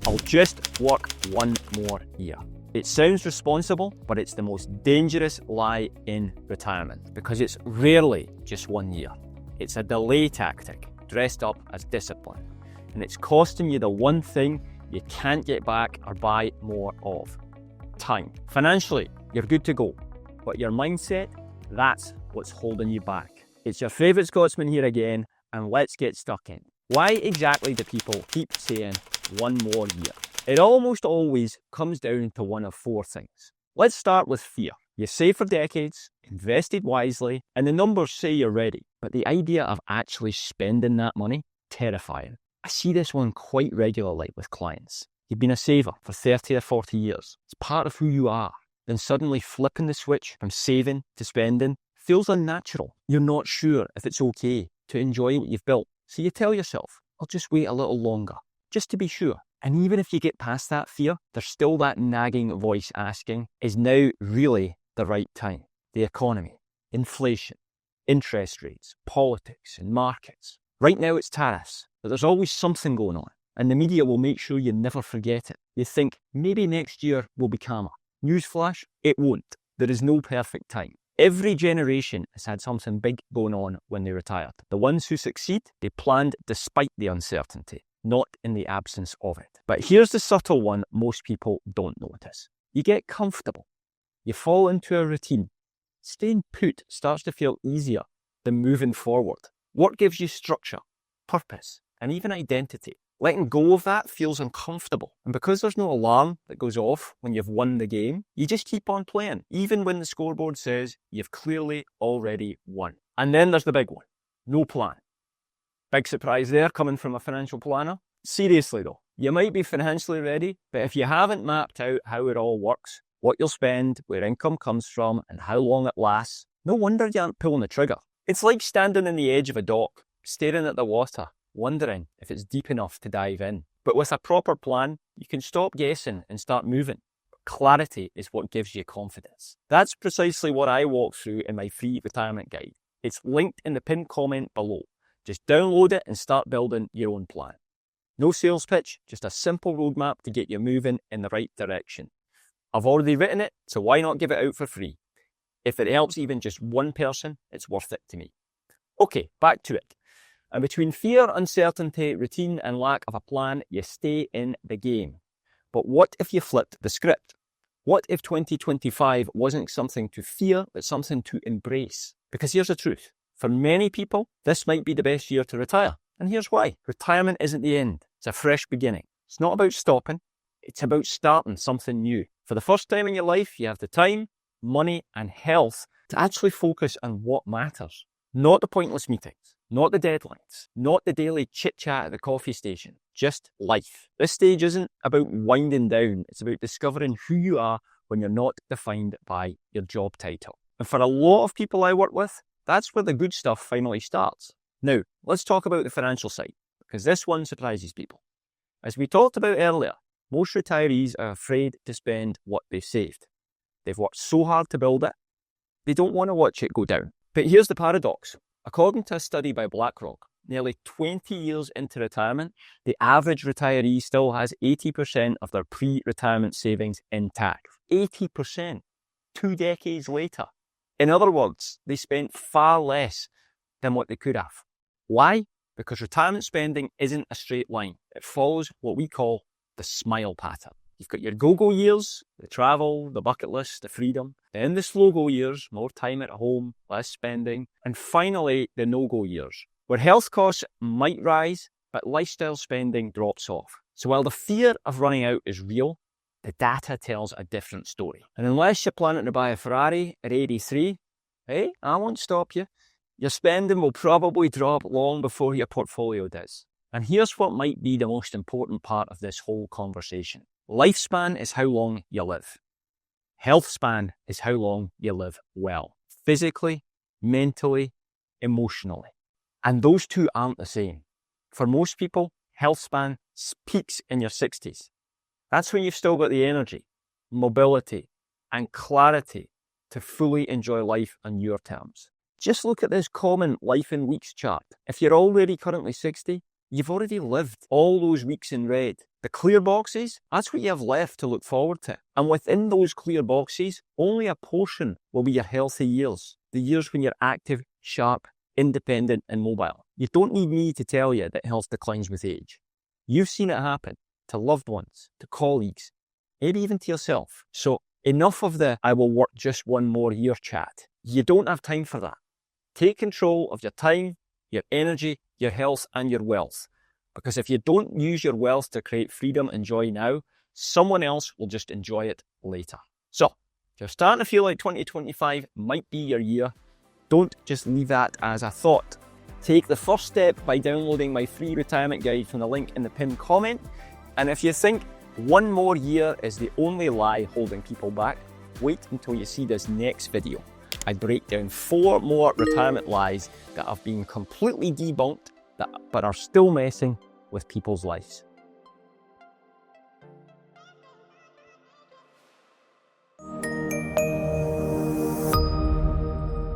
I'll just work one more year. It sounds responsible, but it's the most dangerous lie in retirement because it's rarely just 1 year. It's a delay tactic dressed up as discipline, and it's costing you the one thing you can't get back or buy more of: time. Financially, you're good to go, but your mindset, that's what's holding you back. It's your favourite Scotsman here again, and let's get stuck in. Why exactly do people keep saying 1 more year? It almost always comes down to one of 4 things. Let's start with fear. You saved for decades, invested wisely, and the numbers say you're ready. But the idea of actually spending that money, terrifying. I see this one quite regularly with clients. You've been a saver for 30 or 40 years. It's part of who you are. Then suddenly flipping the switch from saving to spending feels unnatural. You're not sure if it's okay to enjoy what you've built. So you tell yourself, I'll just wait a little longer, just to be sure. And even if you get past that fear, there's still that nagging voice asking, is now really the right time? The economy, inflation, interest rates, politics and markets. Right now it's tariffs, but there's always something going on. And the media will make sure you never forget it. You think, maybe next year will be calmer. Newsflash, it won't. There is no perfect time. Every generation has had something big going on when they retired. The ones who succeed, they planned despite the uncertainty, not in the absence of it. But here's the subtle one most people don't notice. You get comfortable. You fall into a routine. Staying put starts to feel easier than moving forward. Work gives you structure, purpose, and even identity. Letting go of that feels uncomfortable. And because there's no alarm that goes off when you've won the game, you just keep on playing, even when the scoreboard says you've clearly already won. And then there's the big one, no plan. Big surprise there coming from a financial planner. Seriously though, you might be financially ready, but if you haven't mapped out how it all works, what you'll spend, where income comes from, and how long it lasts, no wonder you aren't pulling the trigger. It's like standing on the edge of a dock, staring at the water, wondering if it's deep enough to dive in. But with a proper plan, you can stop guessing and start moving. Clarity is what gives you confidence. That's precisely what I walk through in my free retirement guide. It's linked in the pinned comment below. Just download it and start building your own plan. No sales pitch, just a simple roadmap to get you moving in the right direction. I've already written it, so why not give it out for free? If it helps even just one person, it's worth it to me. Okay, back to it. And between fear, uncertainty, routine, and lack of a plan, you stay in the game. But what if you flipped the script? What if 2025 wasn't something to fear, but something to embrace? Because here's the truth. For many people, this might be the best year to retire. And here's why. Retirement isn't the end. It's a fresh beginning. It's not about stopping. It's about starting something new. For the first time in your life, you have the time, money, and health to actually focus on what matters. Not the pointless meetings, not the deadlines, not the daily chit-chat at the coffee station, just life. This stage isn't about winding down, it's about discovering who you are when you're not defined by your job title. And for a lot of people I work with, that's where the good stuff finally starts. Now, let's talk about the financial side, because this one surprises people. As we talked about earlier, most retirees are afraid to spend what they've saved. They've worked so hard to build it, they don't want to watch it go down. But here's the paradox. According to a study by BlackRock, nearly 20 years into retirement, the average retiree still has 80% of their pre-retirement savings intact. 80%, 2 decades later. In other words, they spent far less than what they could have. Why? Because retirement spending isn't a straight line. It follows what we call the smile pattern. You've got your go-go years, the travel, the bucket list, the freedom. Then the slow-go years, more time at home, less spending. And finally, the no-go years, where health costs might rise, but lifestyle spending drops off. So while the fear of running out is real, the data tells a different story. And unless you're planning to buy a Ferrari at 83, hey, I won't stop you. Your spending will probably drop long before your portfolio does. And here's what might be the most important part of this whole conversation. Lifespan is how long you live. Healthspan is how long you live well. Physically, mentally, emotionally. And those two aren't the same. For most people, healthspan peaks in your 60s. That's when you've still got the energy, mobility, and clarity to fully enjoy life on your terms. Just look at this common life in weeks chart. If you're already currently 60, you've already lived all those weeks in red. The clear boxes, that's what you have left to look forward to. And within those clear boxes, only a portion will be your healthy years. The years when you're active, sharp, independent and mobile. You don't need me to tell you that health declines with age. You've seen it happen to loved ones, to colleagues, maybe even to yourself. So enough of the I will work just one more year chat. You don't have time for that. Take control of your time, your energy, your health and your wealth. Because if you don't use your wealth to create freedom and joy now, someone else will just enjoy it later. So, if you're starting to feel like 2025 might be your year, don't just leave that as a thought. Take the first step by downloading my free retirement guide from the link in the pinned comment. And if you think one more year is the only lie holding people back, wait until you see this next video. I break down 4 more retirement lies that have been completely debunked but are still messing with people's lives.